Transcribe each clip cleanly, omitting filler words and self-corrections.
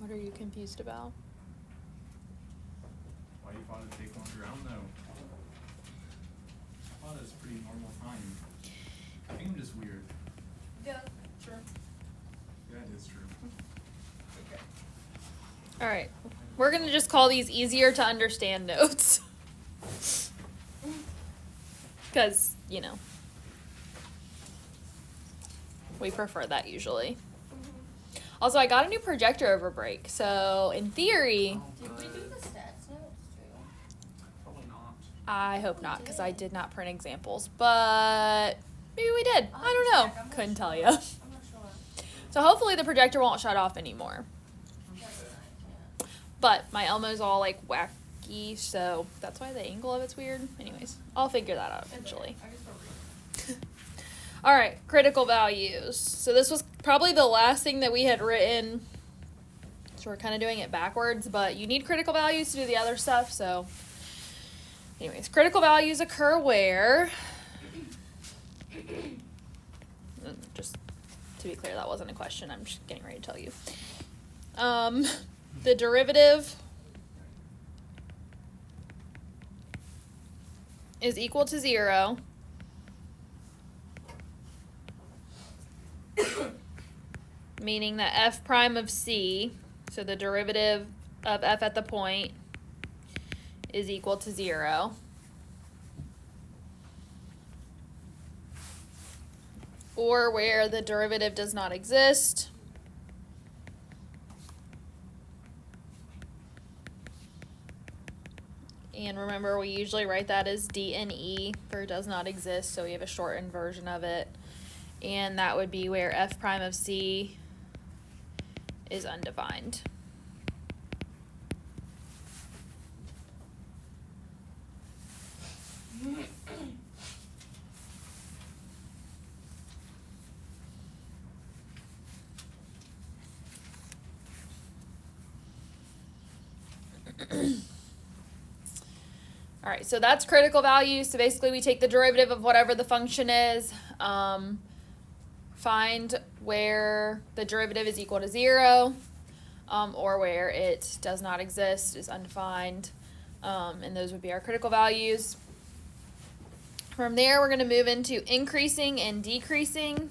What are you confused about? Why you thought it'd take longer? I don't know. I thought it was pretty normal time. I think I'm just weird. Yeah, true. Yeah, it is true. Okay. All right. We're going to just call these easier to understand notes. Because, you know, we prefer that usually. Also, I got a new projector over break. So, in theory, Did we do the stats notes too? Probably not. I hope not because I did not print examples. But maybe we did. I don't know. I'm not Couldn't tell sure. you. I'm not sure. So, hopefully the projector won't shut off anymore. That's nice, yeah. But my Elmo's all like wacky, so that's why the angle of it's weird. Anyways, I'll figure that out eventually. I guess we'll read. All right, critical values. So this was probably the last thing that we had written. So we're kind of doing it backwards, but you need critical values to do the other stuff. So anyways, critical values occur where, just to be clear, that wasn't a question. I'm just getting ready to tell you. The derivative is equal to 0. Meaning that f prime of c, so the derivative of f at the point, is equal to 0. Or where the derivative does not exist. And remember, we usually write that as DNE for does not exist, so we have a shortened version of it. And that would be where f prime of c is undefined. All right, so that's critical values. So basically we take the derivative of whatever the function is, find where the derivative is equal to 0, or where it does not exist, is undefined, and those would be our critical values. From there, we're going to move into increasing and decreasing.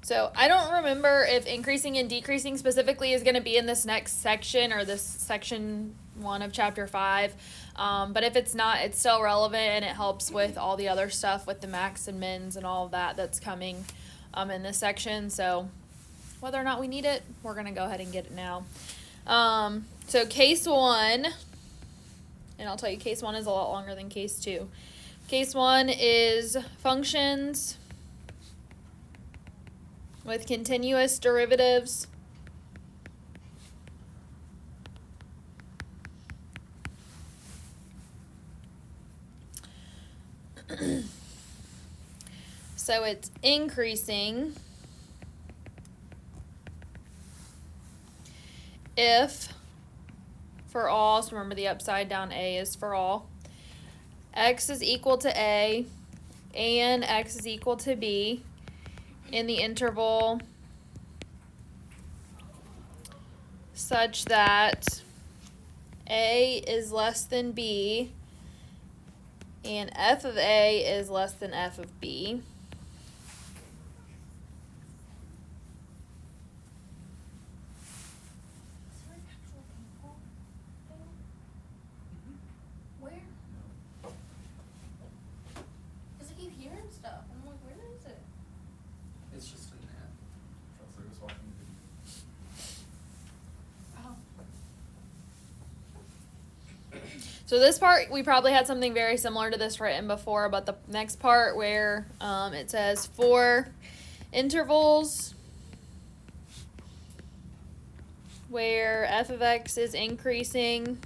So I don't remember if increasing and decreasing specifically is going to be in this next section or this section 1 of chapter 5. But if it's not, it's still relevant and it helps with all the other stuff with the max and mins and all of that that's coming in this section. So whether or not we need it, we're going to go ahead and get it now. So case 1, and I'll tell you case 1 is a lot longer than case 2. Case 1 is functions with continuous derivatives so it's increasing if for all, so remember the upside down A is for all, x is equal to A and x is equal to B in the interval such that A is less than B and f of A is less than f of B. Is there an actual people thing? Where? Because I keep hearing stuff. I'm like, where is it? It's just an app. Chelsea was watching the video. Oh. So this part, we probably had something very similar to this written before, but the next part where it says for intervals where f of x is increasing,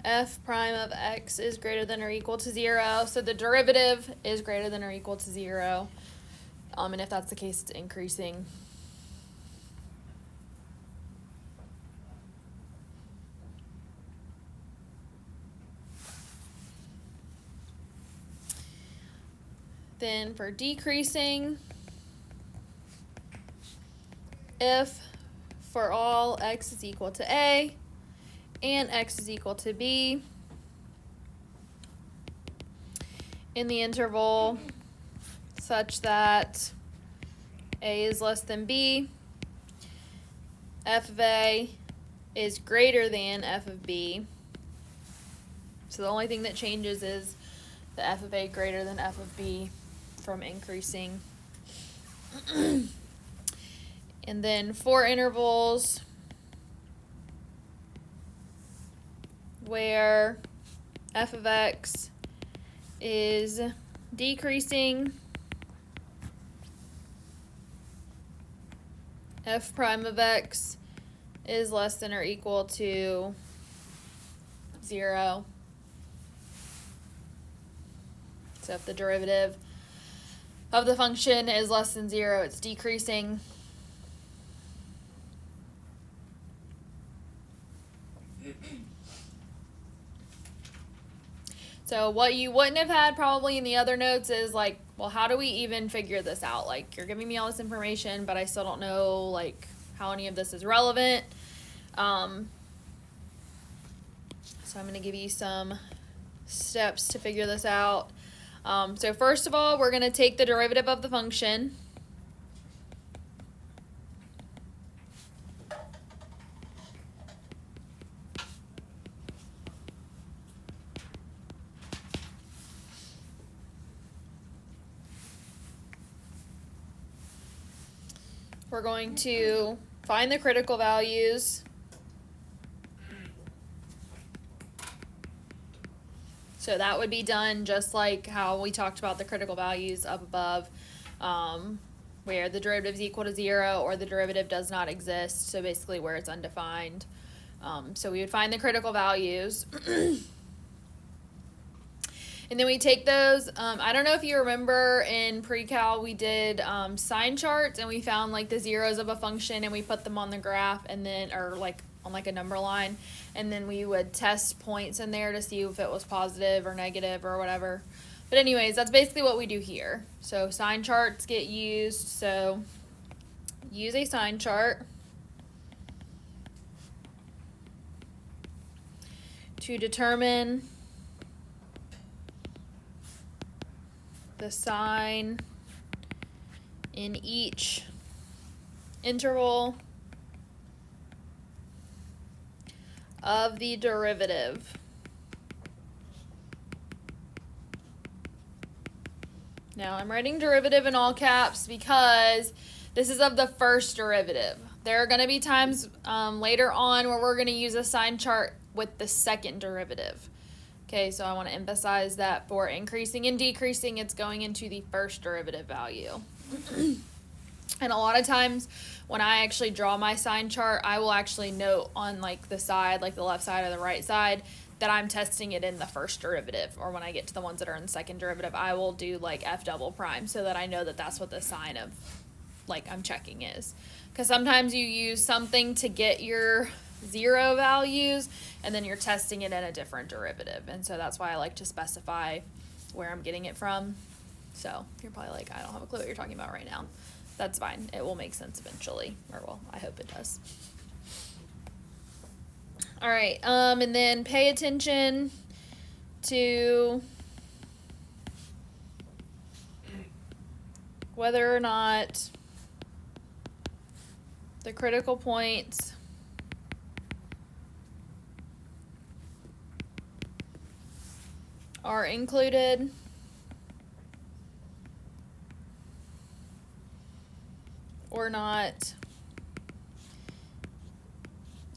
f prime of x is greater than or equal to 0. So the derivative is greater than or equal to 0. And if that's the case, it's increasing. Then for decreasing, if for all x is equal to a and x is equal to b in the interval such that a is less than b, f of a is greater than f of b. So the only thing that changes is the f of a greater than f of b from increasing. And then for intervals where f of x is decreasing, f prime of x is less than or equal to 0. So if the derivative of the function is less than 0, it's decreasing. So what you wouldn't have had probably in the other notes is like, well, how do we even figure this out? Like, you're giving me all this information, but I still don't know like how any of this is relevant. So I'm going to give you some steps to figure this out. So first of all, we're going to take the derivative of the function. We're going to find the critical values. So that would be done just like how we talked about the critical values up above, where the derivative is equal to 0 or the derivative does not exist, so basically where it's undefined. So we would find the critical values. And then we take those, I don't know if you remember in pre-cal we did sign charts and we found like the zeros of a function and we put them on the graph and then, or like on like a number line, and then we would test points in there to see if it was positive or negative or whatever. But anyways, that's basically what we do here. So sign charts get used, so use a sign chart to determine the sign in each interval of the derivative. Now I'm writing derivative in all caps because this is of the first derivative. There are going to be times later on where we're going to use a sign chart with the second derivative. Okay, so I want to emphasize that for increasing and decreasing, it's going into the first derivative value. And a lot of times when I actually draw my sign chart, I will actually note on like the side, like the left side or the right side, that I'm testing it in the first derivative. Or when I get to the ones that are in the second derivative, I will do like f double prime so that I know that that's what the sign of like I'm checking is. Because sometimes you use something to get your 0 values and then you're testing it in a different derivative, and so that's why I like to specify where I'm getting it from. So you're probably like, I don't have a clue what you're talking about right now. That's fine, it will make sense eventually, or well, I hope it does. All right, and then pay attention to whether or not the critical points are included or not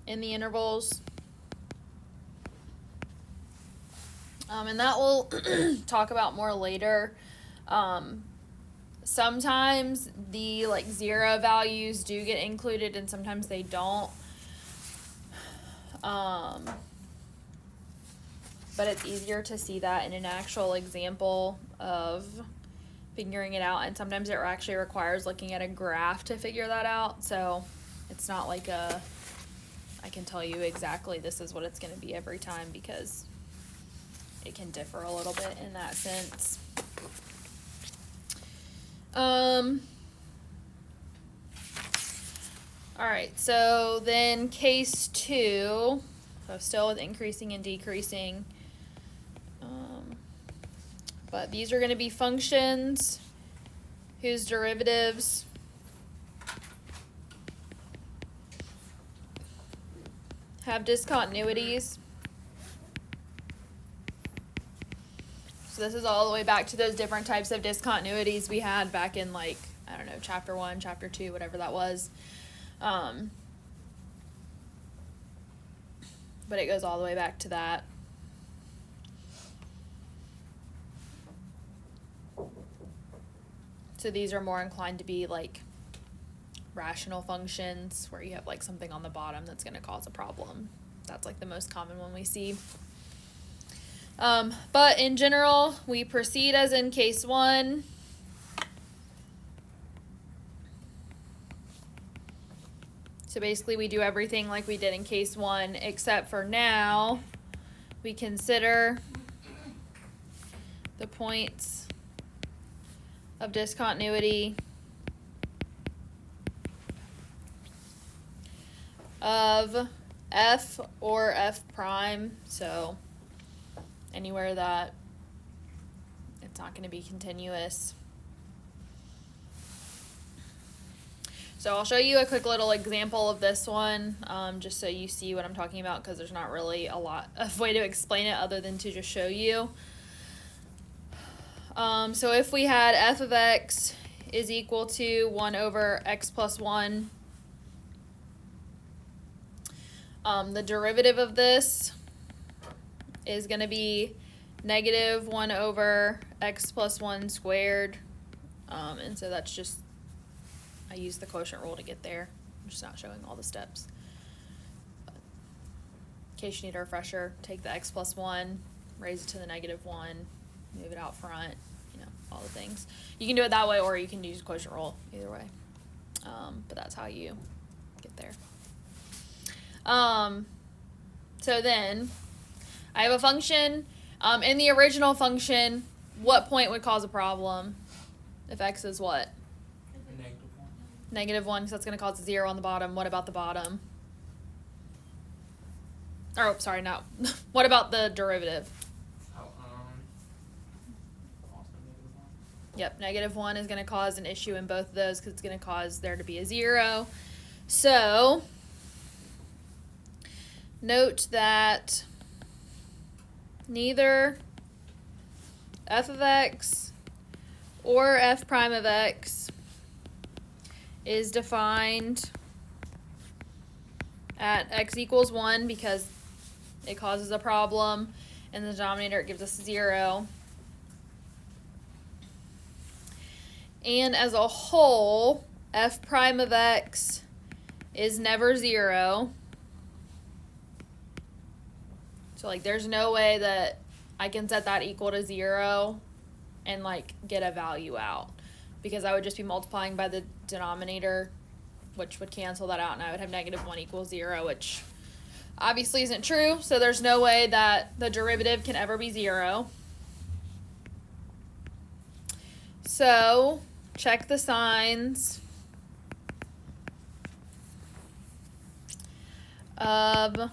in the intervals. And that we'll talk about more later. Sometimes the like 0 values do get included and sometimes they don't. But it's easier to see that in an actual example of figuring it out, and sometimes it actually requires looking at a graph to figure that out, so it's not like I can tell you exactly this is what it's going to be every time, because it can differ a little bit in that sense. Alright, so then case 2, so still with increasing and decreasing. But these are going to be functions whose derivatives have discontinuities. So this is all the way back to those different types of discontinuities we had back in, like, I don't know, chapter 1, chapter 2, whatever that was. But it goes all the way back to that. So these are more inclined to be like rational functions where you have like something on the bottom that's going to cause a problem. That's like the most common one we see. But in general, we proceed as in case 1. So basically we do everything like we did in case 1, except for now we consider the points of discontinuity of f or f prime, so anywhere that it's not going to be continuous. So I'll show you a quick little example of this one, just so you see what I'm talking about, because there's not really a lot of way to explain it other than to just show you. So if we had f of x is equal to 1 over x plus 1, the derivative of this is going to be negative 1 over x plus 1 squared, and so that's just, I use the quotient rule to get there. I'm just not showing all the steps. But in case you need a refresher, take the x plus 1, raise it to the negative 1, move it out front, you know, all the things. You can do it that way, or you can use quotient rule, either way. But that's how you get there. So then, I have a function. In the original function, what point would cause a problem? If x is what? Negative 1, because that's going to cause a 0 on the bottom. What about the bottom? Oh, sorry, no. What about the derivative? Yep, negative 1 is going to cause an issue in both of those because it's going to cause there to be a 0. So, note that neither f of x or f prime of x is defined at x equals 1 because it causes a problem. In the denominator, it gives us 0. And as a whole, f prime of x is never 0. So, like, there's no way that I can set that equal to 0 and, like, get a value out. Because I would just be multiplying by the denominator, which would cancel that out, and I would have negative 1 equals 0, which obviously isn't true. So there's no way that the derivative can ever be 0. So check the signs of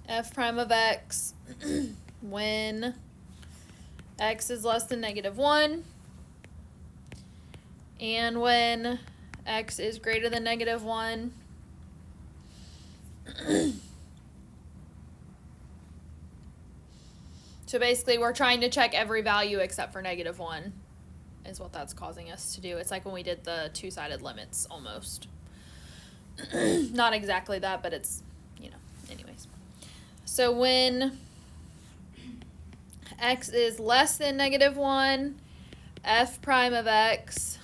f prime of x when x is less than negative 1 and when x is greater than negative 1. So basically we're trying to check every value except for negative 1 is what that's causing us to do. It's like when we did the two-sided limits almost. Not exactly that, but it's, you know, anyways. So when x is less than negative 1, f prime of x,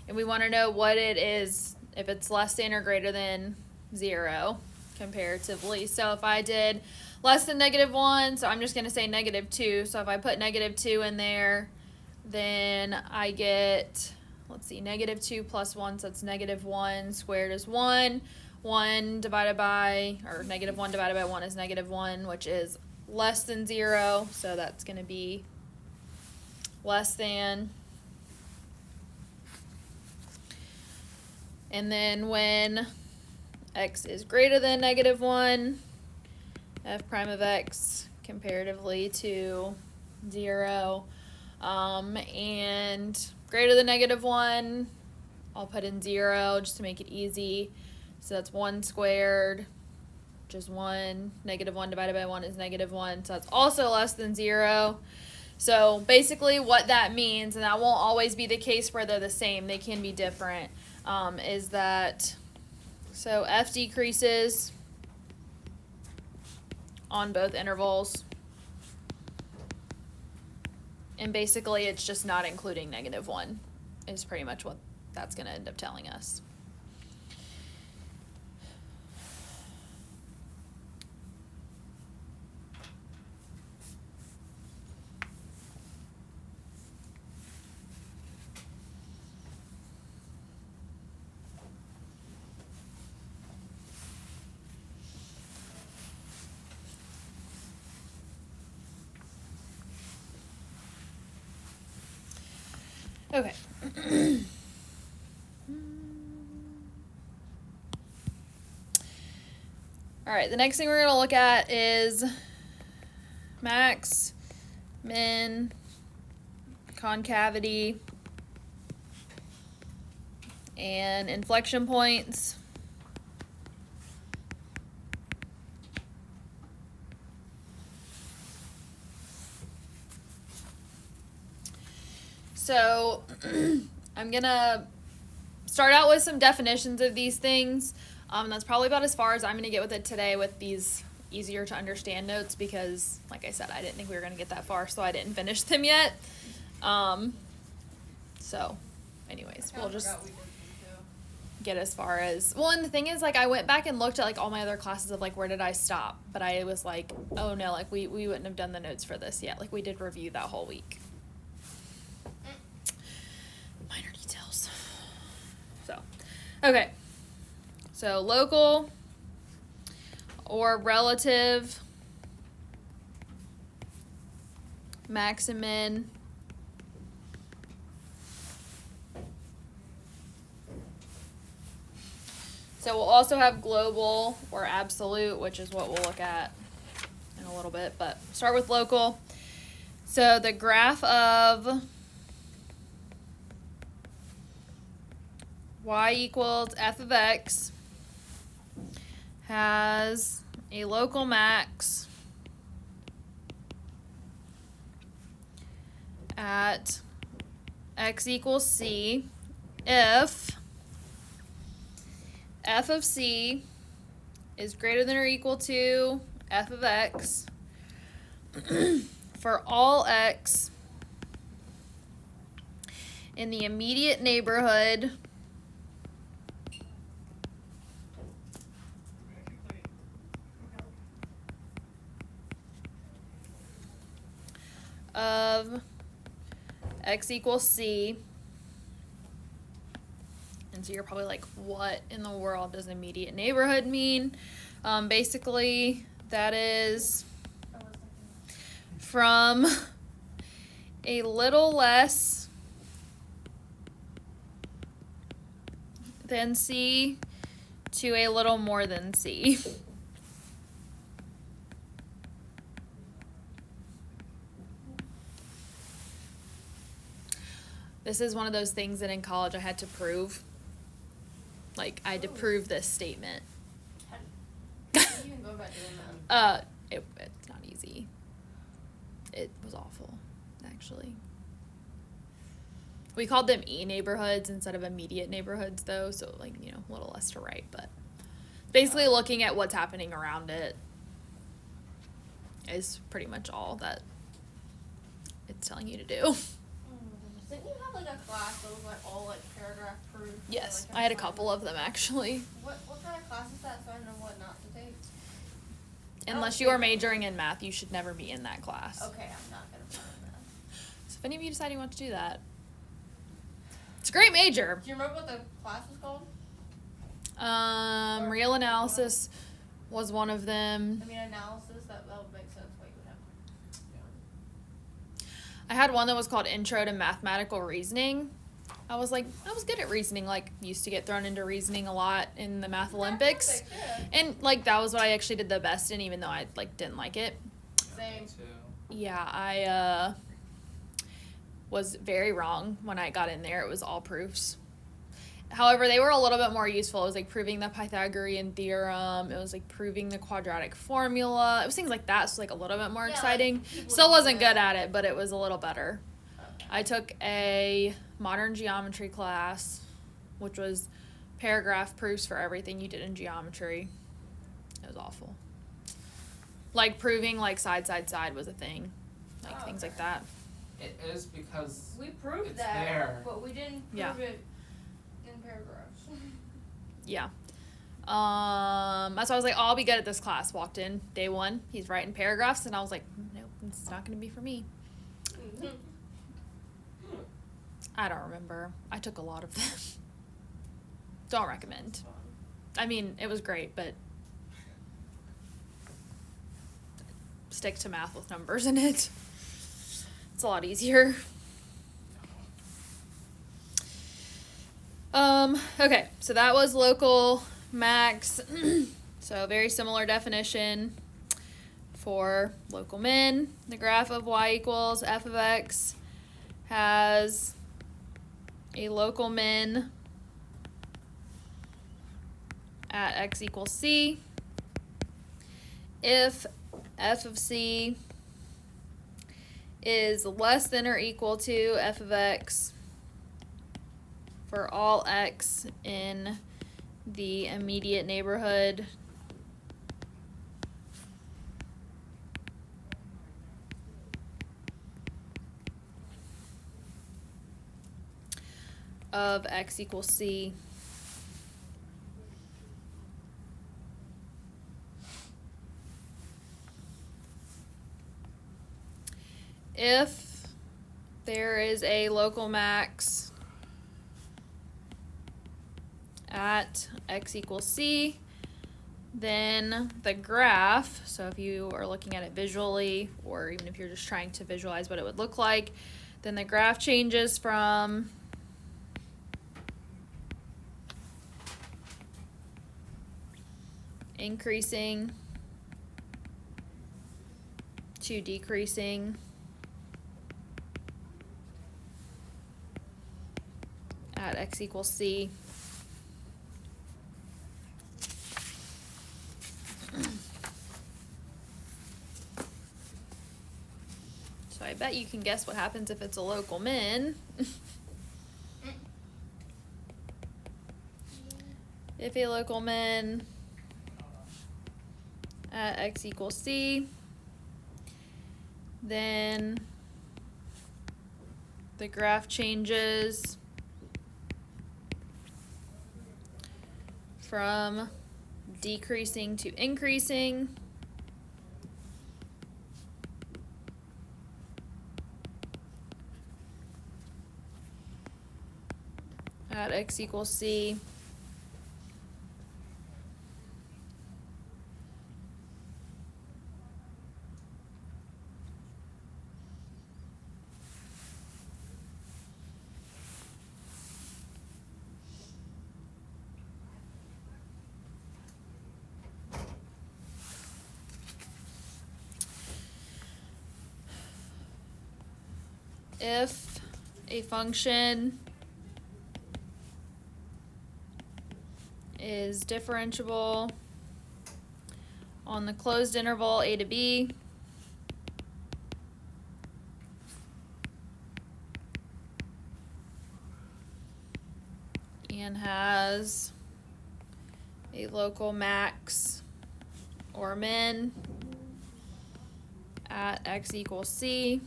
and we want to know what it is if it's less than or greater than 0 comparatively. So if I did less than negative 1, so I'm just going to say negative 2. So if I put negative 2 in there, then I get, let's see, negative 2 plus 1, so it's negative 1 squared is 1. 1 divided by, or negative 1 divided by 1 is negative 1, which is less than 0, so that's going to be less than. And then when x is greater than -1, f prime of x comparatively to 0, and greater than -1, I'll put in 0 just to make it easy. So that's 1 squared, which is 1. -1 divided by 1 is -1. So that's also less than 0. So basically what that means, and that won't always be the case where they're the same, they can be different, is that, so f decreases on both intervals. And basically it's just not including -1 is pretty much what that's going to end up telling us. Okay. All right, the next thing we're going to look at is max, min, concavity, and inflection points. So I'm going to start out with some definitions of these things. That's probably about as far as I'm going to get with it today with these easier to understand notes because, like I said, I didn't think we were going to get that far, so I didn't finish them yet. So anyways, we'll just get as far as, well, and the thing is, like, I went back and looked at, like, all my other classes of, like, where did I stop? But I was like, oh, no, like, we wouldn't have done the notes for this yet. Like, we did review that whole week. Minor details. So, okay. So, local or relative max and min. So we'll also have global or absolute, which is what we'll look at in a little bit, but start with local. So the graph of y equals f of x has a local max at x equals c if f of c is greater than or equal to f of x for all x in the immediate neighborhood of x equals c. And so you're probably like, what in the world does immediate neighborhood mean? Basically, that is from a little less than c to a little more than c. This is one of those things that in college I had to prove. Like, I had to prove this statement. How do you even go about doing that? It's not easy. It was awful, actually. We called them e-neighborhoods instead of immediate neighborhoods, though, so, like, you know, a little less to write, but basically looking at what's happening around it is pretty much all that it's telling you to do. Didn't you have like a class that was like all like paragraph proof? Yes, Like, I had a couple of them, actually. What kind of class is that so I know what not to take? Unless you are majoring in math, you should never be in that class. Okay, I'm not gonna put in that. So if any of you decide you want to do that, it's a great major. Do you remember what the class was called? Real analysis was one of them. I mean analysis, that would make sense why you would have. I had one that was called Intro to Mathematical Reasoning. I was good at reasoning, like, used to get thrown into reasoning a lot in the Math Olympics. Perfect, yeah. And, like, that was what I actually did the best in, even though I, like, didn't like it. Same. Too. Yeah, I was very wrong when I got in there. It was all proofs. However, they were a little bit more useful. It was like proving the Pythagorean theorem. It was like proving the quadratic formula. It was things like that. So like a little bit more Yeah, like, exciting. people Still do wasn't that. good at it, but it was a little better. Okay. I took a modern geometry class, which was paragraph proofs for everything you did in geometry. It was awful. Like proving like side was a thing. Like Oh, things okay. like that. It is because We proved it's that, there. but we didn't prove Yeah. it in paragraphs. Yeah. That's why I was like, oh, I'll be good at this class. Walked in day one, he's writing paragraphs, and I was like, nope, it's not gonna be for me. I don't remember. I took a lot of them. Don't recommend. I mean, it was great, but stick to math with numbers in it. It's a lot easier. Okay, so that was local max. So very similar definition for local min. The graph of y equals f of x has a local min at x equals c if f of c is less than or equal to f of x for all x in the immediate neighborhood of x equals c. If there is a local max at x equals c, then the graph, so if you are looking at it visually, or even if you're just trying to visualize what it would look like, then the graph changes from increasing to decreasing at x equals c. So I bet you can guess what happens if it's a local min. If a local min at x equals c, then the graph changes from decreasing to increasing at x equals c. If a function is differentiable on the closed interval a to b, and has a local max or min at x equals c,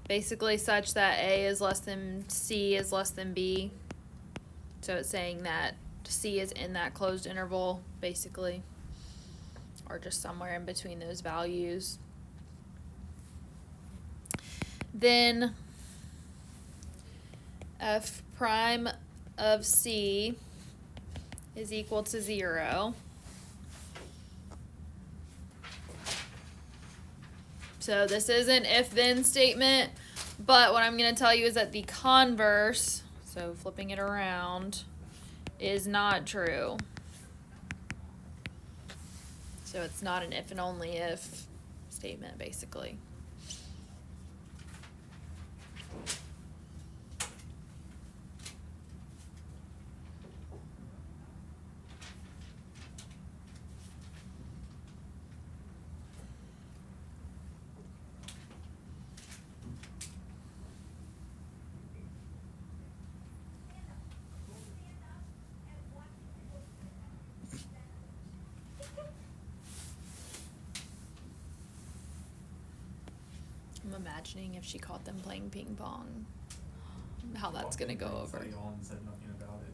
basically such that a is less than c is less than b. So it's saying that c is in that closed interval, basically, or just somewhere in between those values. Then f prime of c is equal to 0. So this is an if-then statement, but what I'm going to tell you is that the converse, so flipping it around, is not true. So it's not an if and only if statement, basically. I'm imagining if she caught them playing ping pong, how that's gonna go over. Study all and said nothing about it.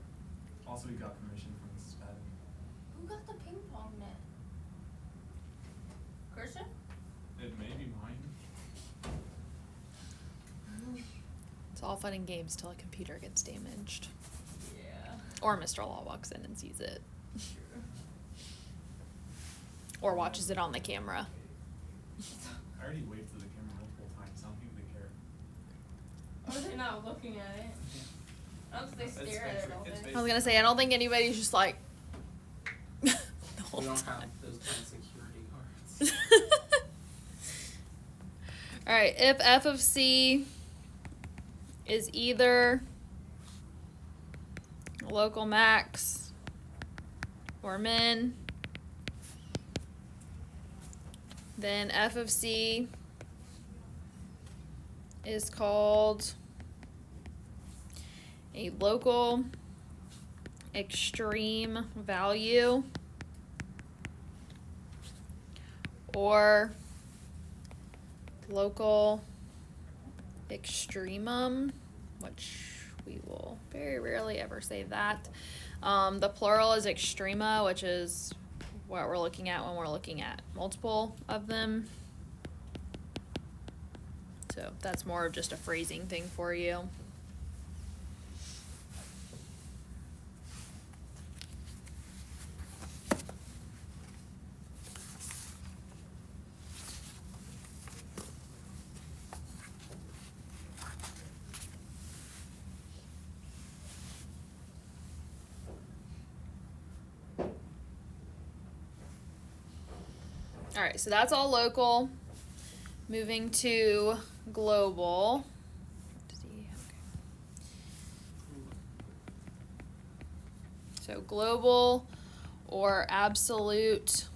Also, we got permission from Mrs. Patton. Who got the ping pong net? Christian? It may be mine. It's all fun and games till a computer gets damaged. Yeah. Or Mr. Law walks in and sees it. Or watches it on the camera. I already waved to the camera multiple times. I don't think they care. Or they're not looking at it. I don't think they stare at it all day. I was gonna say, I don't think anybody's just like the whole We don't time. have those kind of security guards. Alright, if f of c is either local max or min, then f of c is called a local extreme value or local extremum, which we will very rarely ever say that. The plural is extrema, which is what we're looking at when we're looking at multiple of them. So that's more of just a phrasing thing for you. All right, so that's all local. Moving to global. So global or absolute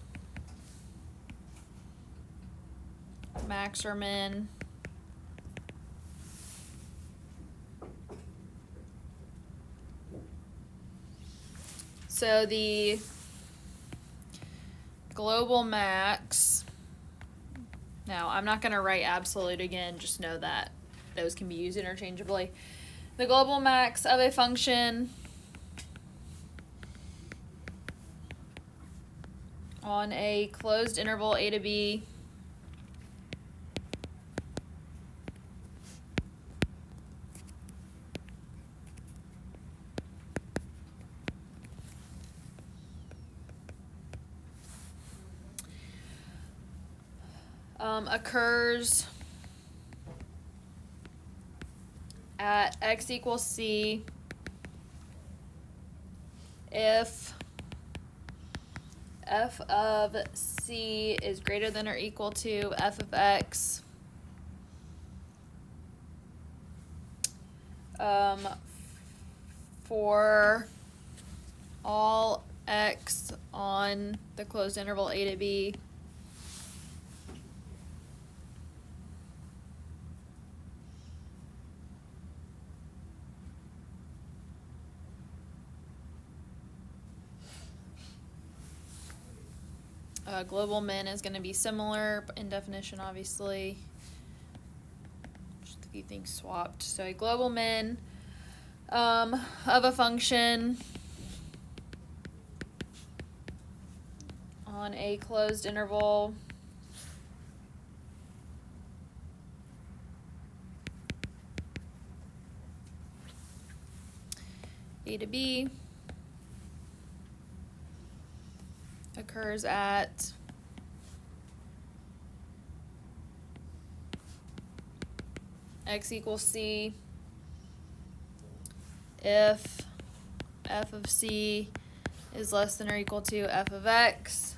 max or min. So the global max, now I'm not going to write absolute again, just know that those can be used interchangeably. The global max of a function on a closed interval a to b occurs at x equals c if f of c is greater than or equal to f of x for all x on the closed interval a to b global min is going to be similar in definition, obviously. Just a few things swapped. So a global min of a function on a closed interval a to b occurs at x equals c if f of c is less than or equal to f of x.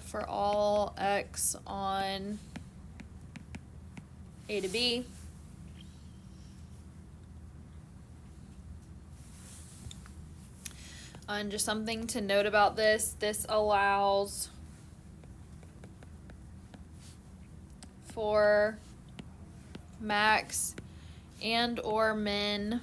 For all x on a to b. And just something to note about this allows for max and or min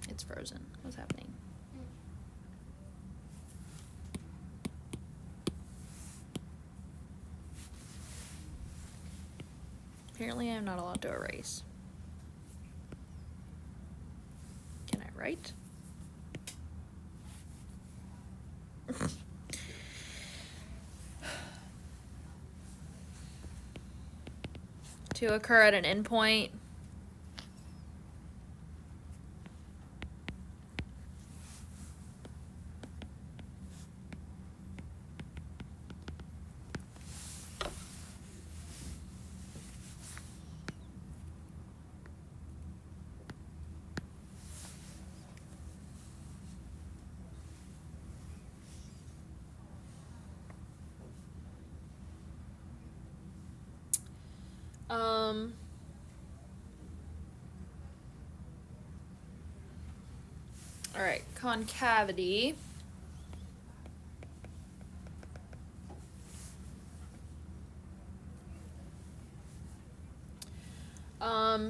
it's frozen. What's happening? Apparently I'm not allowed to erase. Can I write? To occur at an endpoint. All right, concavity.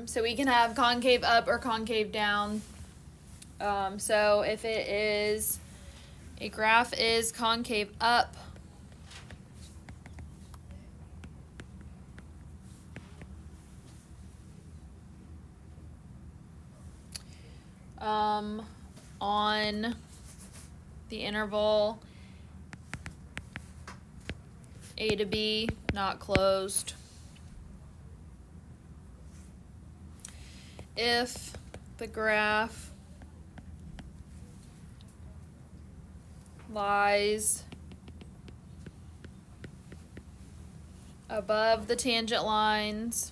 So we can have concave up or concave down. So if it is, a graph is concave up, on the interval a to b, not closed. If the graph lies above the tangent lines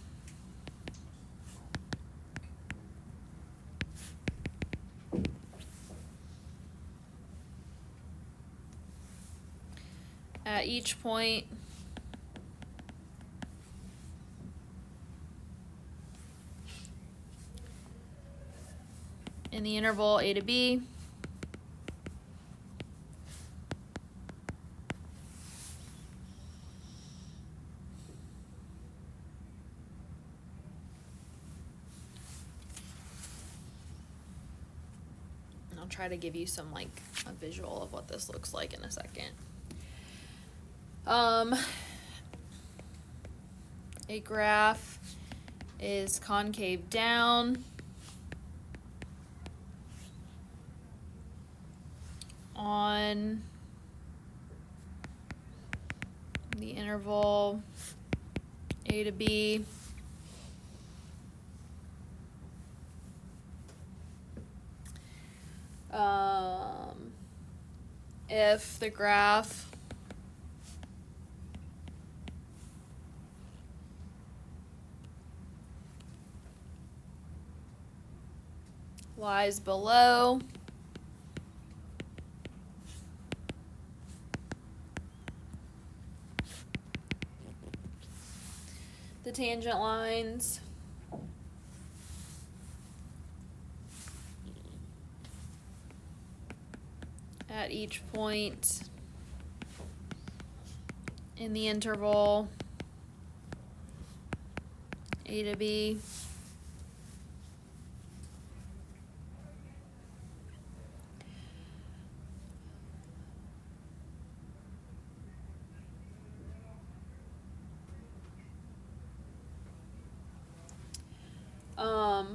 at each point in the interval a to b, and I'll try to give you some like a visual of what this looks like in a second. A graph is concave down on the interval a to b if the graph lies below the tangent lines at each point in the interval a to b. I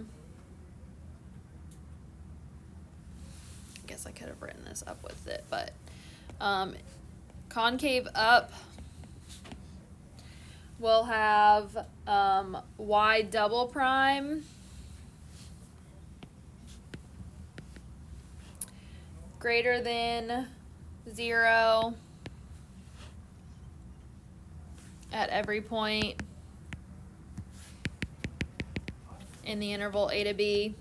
guess I could have written this up with it, but concave up will have y double prime greater than 0 at every point in the interval a to b.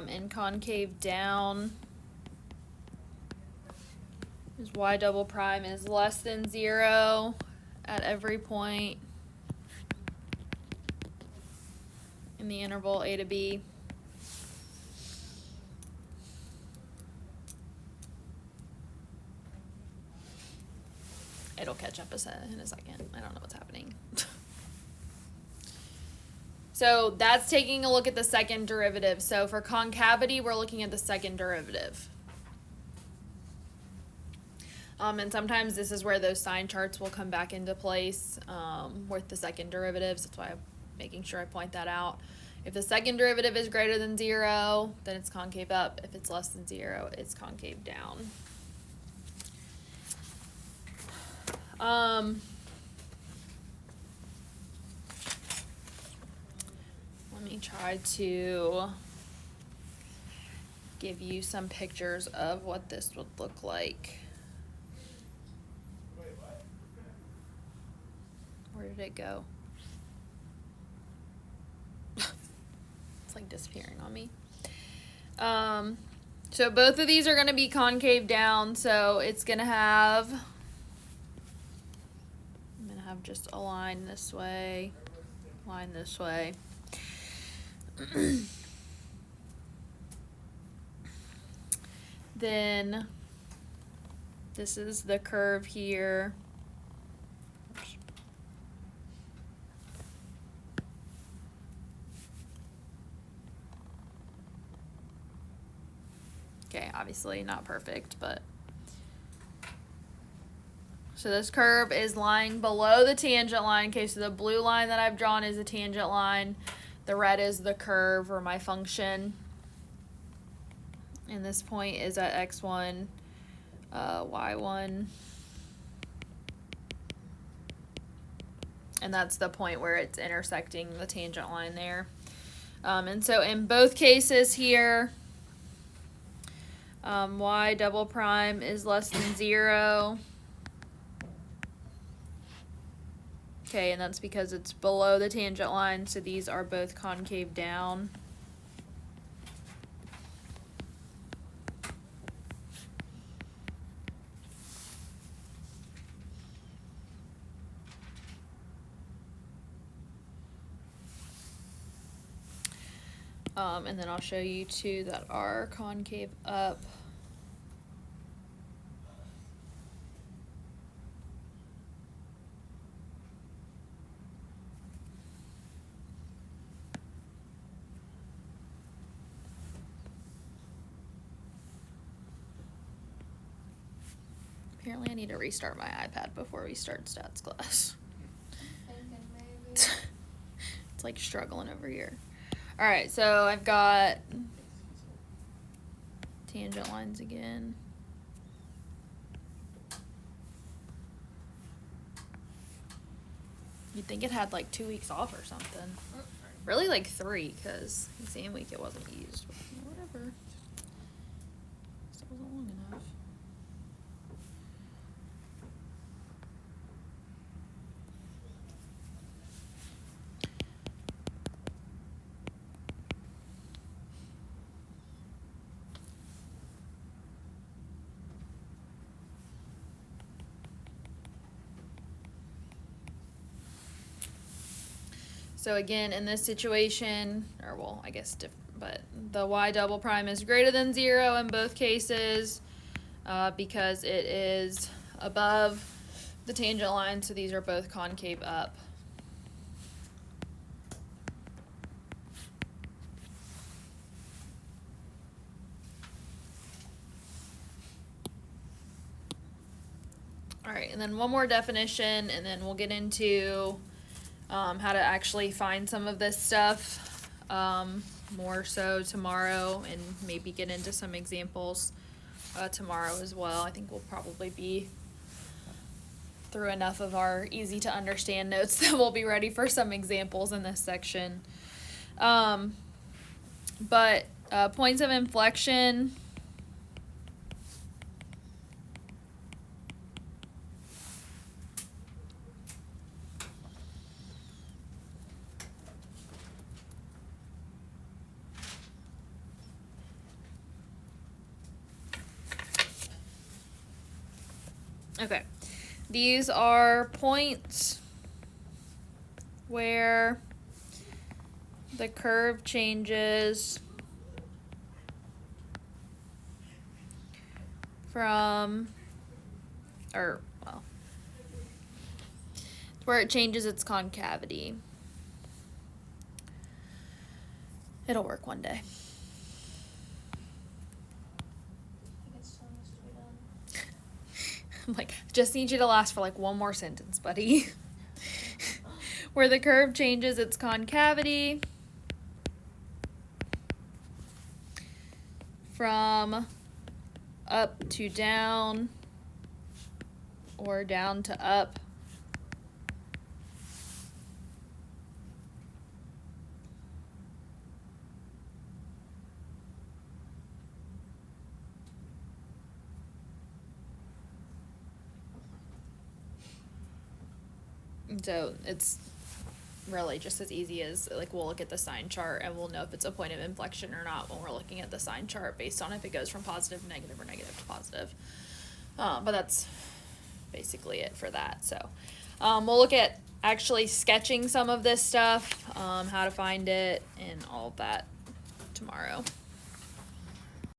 And concave down is y double prime is less than 0 at every point in the interval a to b. It'll catch up in a second. I don't know what's happening. So that's taking a look at the second derivative. So for concavity, we're looking at the second derivative. And sometimes this is where those sign charts will come back into place with the second derivatives. That's why I'm making sure I point that out. If the second derivative is greater than 0, then it's concave up. If it's less than 0, it's concave down. Let me try to give you some pictures of what this would look like. Where did it go? It's like disappearing on me. So both of these are going to be concave down, so it's going to have, I'm going to have just a line this way, line this way. Then this is the curve here. Okay, obviously not perfect, but so this curve is lying below the tangent line. Okay, so the blue line that I've drawn is the tangent line. The red is the curve or my function. And this point is at x1, y1. And that's the point where it's intersecting the tangent line there. And so in both cases here, y double prime is less than 0. Okay, and that's because it's below the tangent line, so these are both concave down. And then I'll show you two that are concave up. Apparently I need to restart my iPad before we start stats class. Thinking maybe. It's like struggling over here. Alright, so I've got tangent lines again. You'd think it had like 2 weeks off or something. Really like 3, because the same week it wasn't used. But whatever. Still wasn't long enough. So again, in this situation, or well, I guess but the y double prime is greater than 0 in both cases because it is above the tangent line, so these are both concave up. All right, and then one more definition, and then we'll get into how to actually find some of this stuff, more so tomorrow, and maybe get into some examples, tomorrow as well. I think we'll probably be through enough of our easy to understand notes that we'll be ready for some examples in this section. But points of inflection. Okay, these are points where the curve changes from, or, well, where it changes its concavity. It'll work one day. I think it still needs to be done. I'm like, just need you to last for like one more sentence, buddy. Where the curve changes its concavity from up to down or down to up. So it's really just as easy as, like, we'll look at the sign chart and we'll know if it's a point of inflection or not when we're looking at the sign chart based on if it goes from positive to negative or negative to positive. But that's basically it for that. So we'll look at actually sketching some of this stuff, how to find it and all of that tomorrow.